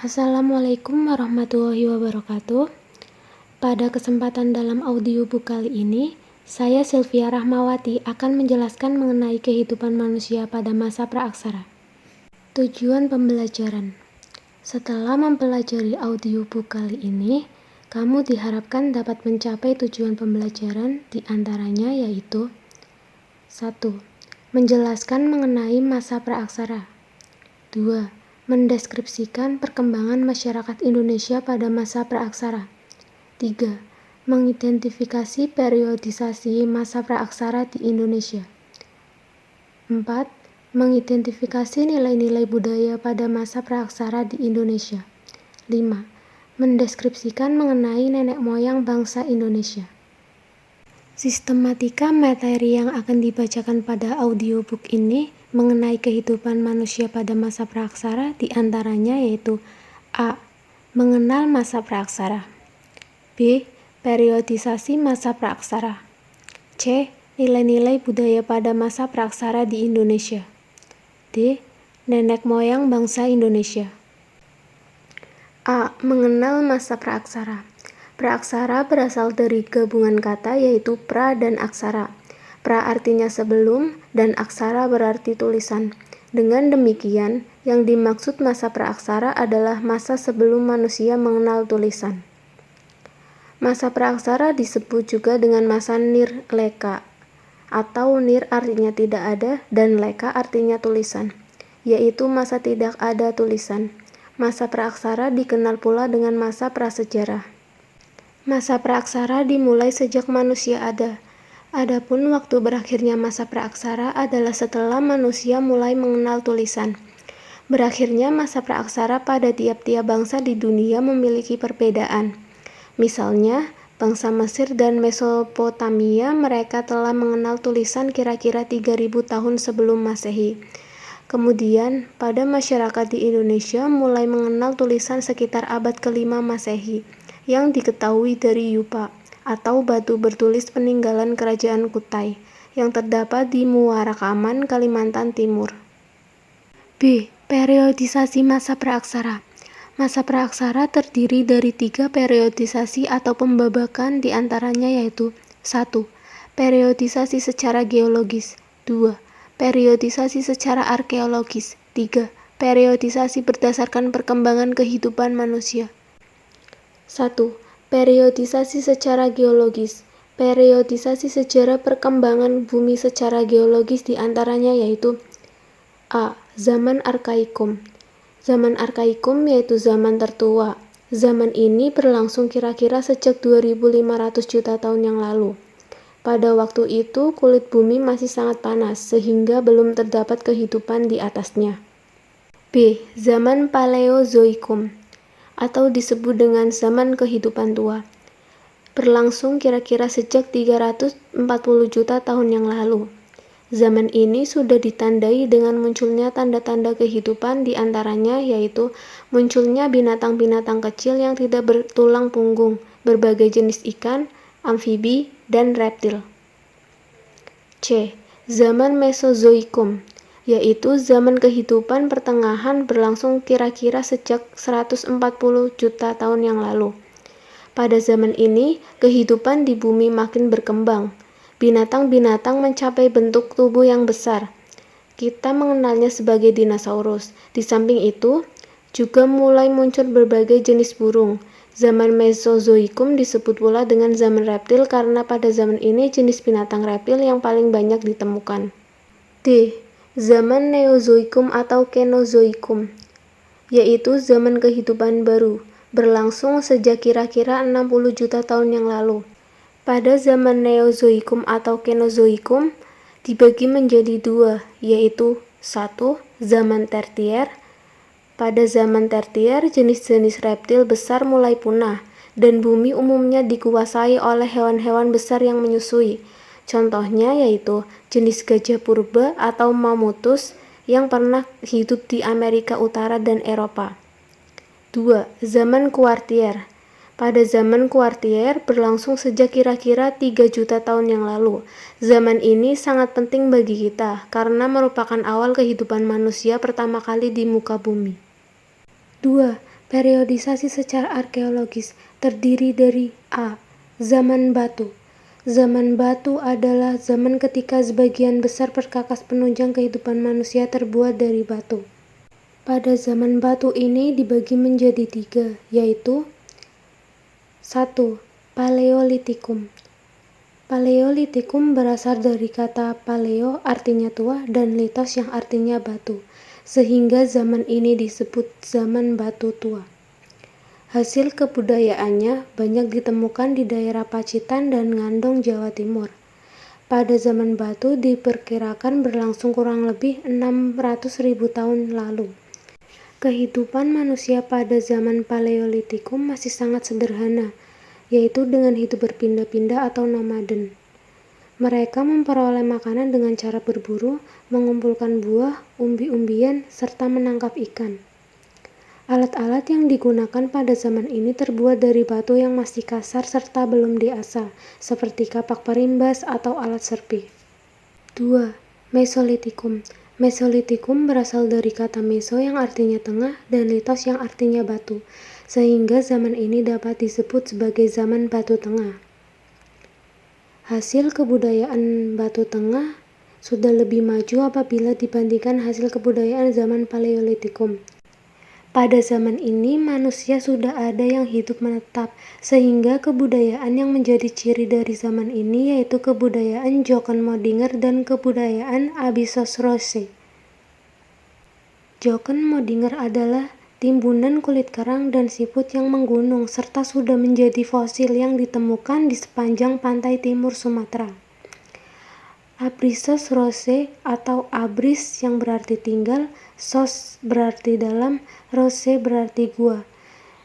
Assalamualaikum warahmatullahi wabarakatuh. Pada kesempatan dalam audiobook kali ini, saya Sylvia Rahmawati akan menjelaskan mengenai kehidupan manusia pada masa praaksara. Tujuan pembelajaran. Setelah mempelajari audiobook kali ini, kamu diharapkan dapat mencapai tujuan pembelajaran, di antaranya yaitu 1. Menjelaskan mengenai masa praaksara. 2. Mendeskripsikan perkembangan masyarakat Indonesia pada masa praaksara. 3. Mengidentifikasi periodisasi masa praaksara di Indonesia. 4. Mengidentifikasi nilai-nilai budaya pada masa praaksara di Indonesia. 5. Mendeskripsikan mengenai nenek moyang bangsa Indonesia. Sistematika materi yang akan dibacakan pada audiobook ini mengenai kehidupan manusia pada masa praaksara diantaranya yaitu A. Mengenal masa praaksara. B. Periodisasi masa praaksara. C. Nilai-nilai budaya pada masa praaksara di Indonesia. D. Nenek moyang bangsa Indonesia. A. Mengenal masa praaksara. Praaksara berasal dari gabungan kata yaitu pra dan aksara. Pra artinya sebelum dan aksara berarti tulisan. Dengan demikian, yang dimaksud masa praaksara adalah masa sebelum manusia mengenal tulisan. Masa praaksara disebut juga dengan masa nirleka, atau nir artinya tidak ada dan leka artinya tulisan, yaitu masa tidak ada tulisan. Masa praaksara dikenal pula dengan masa prasejarah. Masa praaksara dimulai sejak manusia ada. Adapun waktu berakhirnya masa praaksara adalah setelah manusia mulai mengenal tulisan. Berakhirnya masa praaksara pada tiap-tiap bangsa di dunia memiliki perbedaan. Misalnya, bangsa Mesir dan Mesopotamia mereka telah mengenal tulisan kira-kira 3000 tahun sebelum Masehi. Kemudian, pada masyarakat di Indonesia mulai mengenal tulisan sekitar abad ke-5 Masehi. Yang diketahui dari yupa atau batu bertulis peninggalan kerajaan Kutai yang terdapat di Muarakaman, Kalimantan Timur. B. Periodisasi masa praaksara. Masa praaksara terdiri dari 3 periodisasi atau pembabakan diantaranya yaitu 1. Periodisasi secara geologis. 2. Periodisasi secara arkeologis. 3. Periodisasi berdasarkan perkembangan kehidupan manusia. 1. Periodisasi secara geologis. Periodisasi sejarah perkembangan bumi secara geologis diantaranya yaitu A. Zaman Arkaikum. Zaman Arkaikum yaitu zaman tertua. Zaman ini berlangsung kira-kira sejak 2500 juta tahun yang lalu. Pada waktu itu kulit bumi masih sangat panas sehingga belum terdapat kehidupan di atasnya. B. Zaman Paleozoikum atau disebut dengan zaman kehidupan tua. Berlangsung kira-kira sejak 340 juta tahun yang lalu. Zaman ini sudah ditandai dengan munculnya tanda-tanda kehidupan diantaranya yaitu munculnya binatang-binatang kecil yang tidak bertulang punggung, berbagai jenis ikan, amfibi, dan reptil. C. Zaman Mesozoikum, yaitu zaman kehidupan pertengahan berlangsung kira-kira sejak 140 juta tahun yang lalu. Pada zaman ini, kehidupan di bumi makin berkembang. Binatang-binatang mencapai bentuk tubuh yang besar. Kita mengenalnya sebagai dinosaurus. Di samping itu, juga mulai muncul berbagai jenis burung. Zaman Mesozoikum disebut pula dengan zaman reptil karena pada zaman ini jenis binatang reptil yang paling banyak ditemukan. D. Zaman Neozoikum atau Kenozoikum, yaitu zaman kehidupan baru, berlangsung sejak kira-kira 60 juta tahun yang lalu. Pada zaman Neozoikum atau Kenozoikum dibagi menjadi 2, yaitu 1. Zaman Tertier. Pada zaman Tertier, jenis-jenis reptil besar mulai punah, dan bumi umumnya dikuasai oleh hewan-hewan besar yang menyusui. Contohnya yaitu jenis gajah purba atau Mammuthus yang pernah hidup di Amerika Utara dan Eropa. 2. Zaman Kuartier. Pada zaman Kuartier berlangsung sejak kira-kira 3 juta tahun yang lalu. Zaman ini sangat penting bagi kita karena merupakan awal kehidupan manusia pertama kali di muka bumi. 2. Periodisasi secara arkeologis terdiri dari A. Zaman batu. Zaman batu adalah zaman ketika sebagian besar perkakas penunjang kehidupan manusia terbuat dari batu. Pada zaman batu ini dibagi menjadi 3, yaitu 1. Paleolitikum. Paleolitikum berasal dari kata paleo artinya tua dan litos yang artinya batu, sehingga zaman ini disebut zaman batu tua. Hasil kebudayaannya banyak ditemukan di daerah Pacitan dan Ngandong, Jawa Timur. Pada zaman batu diperkirakan berlangsung kurang lebih 600.000 tahun lalu. Kehidupan manusia pada zaman Paleolitikum masih sangat sederhana, yaitu dengan hidup berpindah-pindah atau nomaden. Mereka memperoleh makanan dengan cara berburu, mengumpulkan buah, umbi-umbian, serta menangkap ikan. Alat-alat yang digunakan pada zaman ini terbuat dari batu yang masih kasar serta belum diasah, seperti kapak perimbas atau alat serpi. 2. Mesolitikum. Mesolitikum berasal dari kata meso yang artinya tengah dan litos yang artinya batu, sehingga zaman ini dapat disebut sebagai zaman batu tengah. Hasil kebudayaan batu tengah sudah lebih maju apabila dibandingkan hasil kebudayaan zaman Paleolitikum. Pada zaman ini manusia sudah ada yang hidup menetap, sehingga kebudayaan yang menjadi ciri dari zaman ini yaitu kebudayaan Jochen Modinger dan kebudayaan Abyssos Rosse. Jochen Modinger adalah timbunan kulit karang dan siput yang menggunung serta sudah menjadi fosil yang ditemukan di sepanjang pantai timur Sumatera. Abyssos Rosse atau Abris yang berarti tinggal, sos berarti dalam, Rosse berarti gua,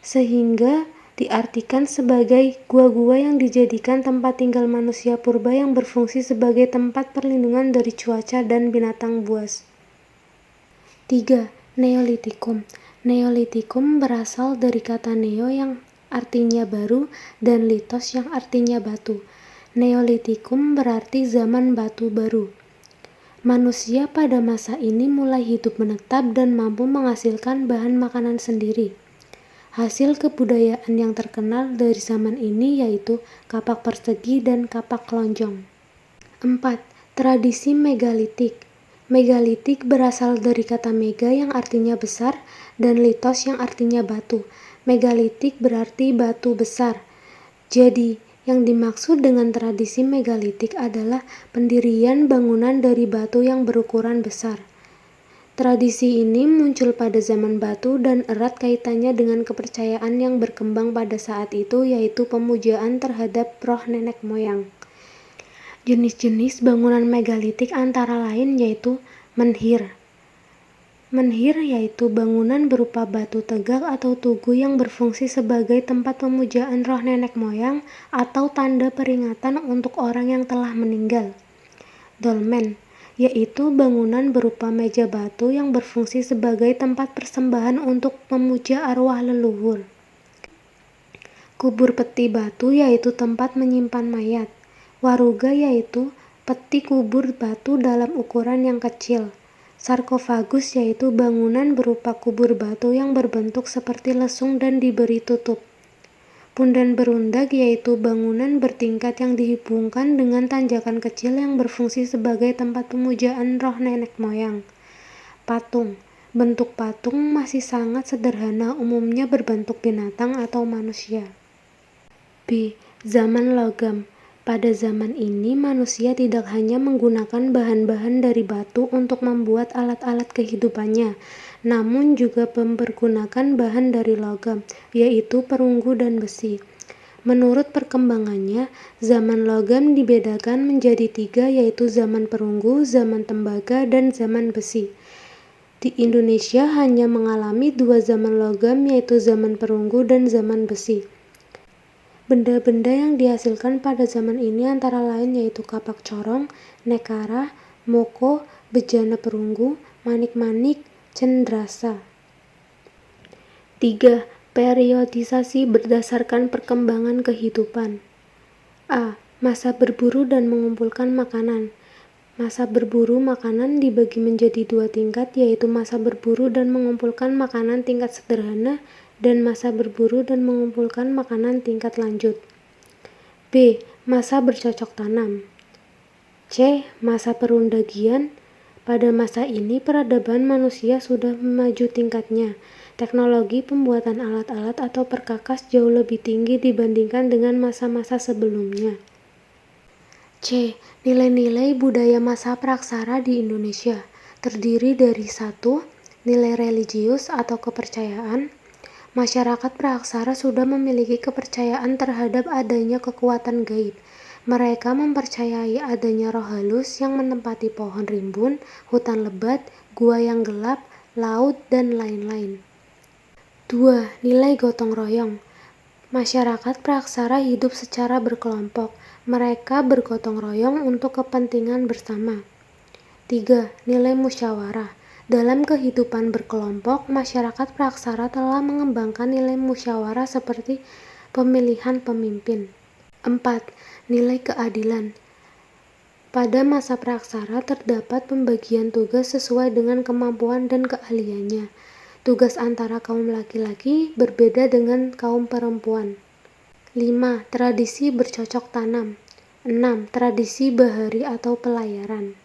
sehingga diartikan sebagai gua-gua yang dijadikan tempat tinggal manusia purba yang berfungsi sebagai tempat perlindungan dari cuaca dan binatang buas. 3. Neolitikum. Neolitikum berasal dari kata neo yang artinya baru dan litos yang artinya batu. Neolitikum berarti zaman batu baru. Manusia pada masa ini mulai hidup menetap dan mampu menghasilkan bahan makanan sendiri. Hasil kebudayaan yang terkenal dari zaman ini yaitu kapak persegi dan kapak lonjong. 4. Tradisi megalitik. Megalitik berasal dari kata mega yang artinya besar dan litos yang artinya batu. Megalitik berarti batu besar. Jadi, yang dimaksud dengan tradisi megalitik adalah pendirian bangunan dari batu yang berukuran besar. Tradisi ini muncul pada zaman batu dan erat kaitannya dengan kepercayaan yang berkembang pada saat itu, yaitu pemujaan terhadap roh nenek moyang. Jenis-jenis bangunan megalitik antara lain yaitu menhir. Menhir yaitu bangunan berupa batu tegak atau tugu yang berfungsi sebagai tempat pemujaan roh nenek moyang atau tanda peringatan untuk orang yang telah meninggal. Dolmen yaitu bangunan berupa meja batu yang berfungsi sebagai tempat persembahan untuk memuja arwah leluhur. Kubur peti batu yaitu tempat menyimpan mayat. Waruga yaitu peti kubur batu dalam ukuran yang kecil. Sarkofagus yaitu bangunan berupa kubur batu yang berbentuk seperti lesung dan diberi tutup. Pundan berundak yaitu bangunan bertingkat yang dihubungkan dengan tanjakan kecil yang berfungsi sebagai tempat pemujaan roh nenek moyang. Patung. Bentuk patung masih sangat sederhana, umumnya berbentuk binatang atau manusia. B. Zaman logam. Pada zaman ini manusia tidak hanya menggunakan bahan-bahan dari batu untuk membuat alat-alat kehidupannya, namun juga mempergunakan bahan dari logam, yaitu perunggu dan besi. Menurut perkembangannya, zaman logam dibedakan menjadi 3, yaitu zaman perunggu, zaman tembaga, dan zaman besi. Di Indonesia hanya mengalami 2 zaman logam, yaitu zaman perunggu dan zaman besi. Benda-benda yang dihasilkan pada zaman ini antara lain yaitu kapak corong, nekara, moko, bejana perunggu, manik-manik, cendrasa. 3. Periodisasi berdasarkan perkembangan kehidupan. A. Masa berburu dan mengumpulkan makanan. Masa berburu makanan dibagi menjadi 2 tingkat, yaitu masa berburu dan mengumpulkan makanan tingkat sederhana dan masa berburu dan mengumpulkan makanan tingkat lanjut. B. Masa bercocok tanam. C. Masa perundagian. Pada masa ini peradaban manusia sudah maju tingkatnya. Teknologi pembuatan alat-alat atau perkakas jauh lebih tinggi dibandingkan dengan masa-masa sebelumnya. C. Nilai-nilai budaya masa praksara di Indonesia terdiri dari 1. Nilai religius atau kepercayaan. Masyarakat praksara sudah memiliki kepercayaan terhadap adanya kekuatan gaib. Mereka mempercayai adanya roh halus yang menempati pohon rimbun, hutan lebat, gua yang gelap, laut, dan lain-lain. 2. Nilai gotong royong. Masyarakat praksara hidup secara berkelompok. Mereka bergotong royong untuk kepentingan bersama. 3. Nilai musyawarah. Dalam kehidupan berkelompok, masyarakat praksara telah mengembangkan nilai musyawarah seperti pemilihan pemimpin. 4. Nilai keadilan. Pada masa praksara terdapat pembagian tugas sesuai dengan kemampuan dan keahliannya. Tugas antara kaum laki-laki berbeda dengan kaum perempuan. 5. Tradisi bercocok tanam. 6. Tradisi bahari atau pelayaran.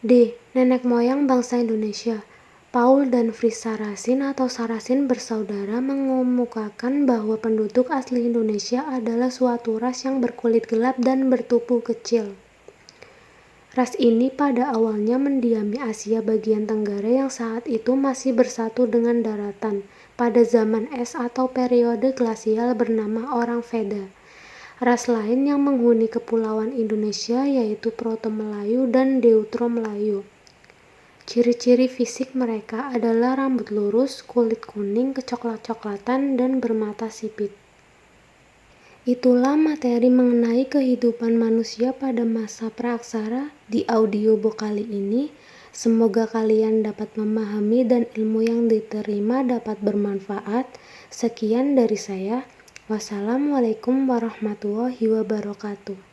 D. Nenek moyang bangsa Indonesia. Paul dan Fritz Saracen atau Saracen bersaudara mengemukakan bahwa penduduk asli Indonesia adalah suatu ras yang berkulit gelap dan bertubuh kecil. Ras ini pada awalnya mendiami Asia bagian tenggara yang saat itu masih bersatu dengan daratan pada zaman es atau periode glasial bernama orang Veda. Ras lain yang menghuni kepulauan Indonesia yaitu Proto-Melayu dan Deutero-Melayu. Ciri-ciri fisik mereka adalah rambut lurus, kulit kuning, kecoklat-coklatan, dan bermata sipit. Itulah materi mengenai kehidupan manusia pada masa praksara di audiobook kali ini. Semoga kalian dapat memahami dan ilmu yang diterima dapat bermanfaat. Sekian dari saya. Wassalamualaikum warahmatullahi wabarakatuh.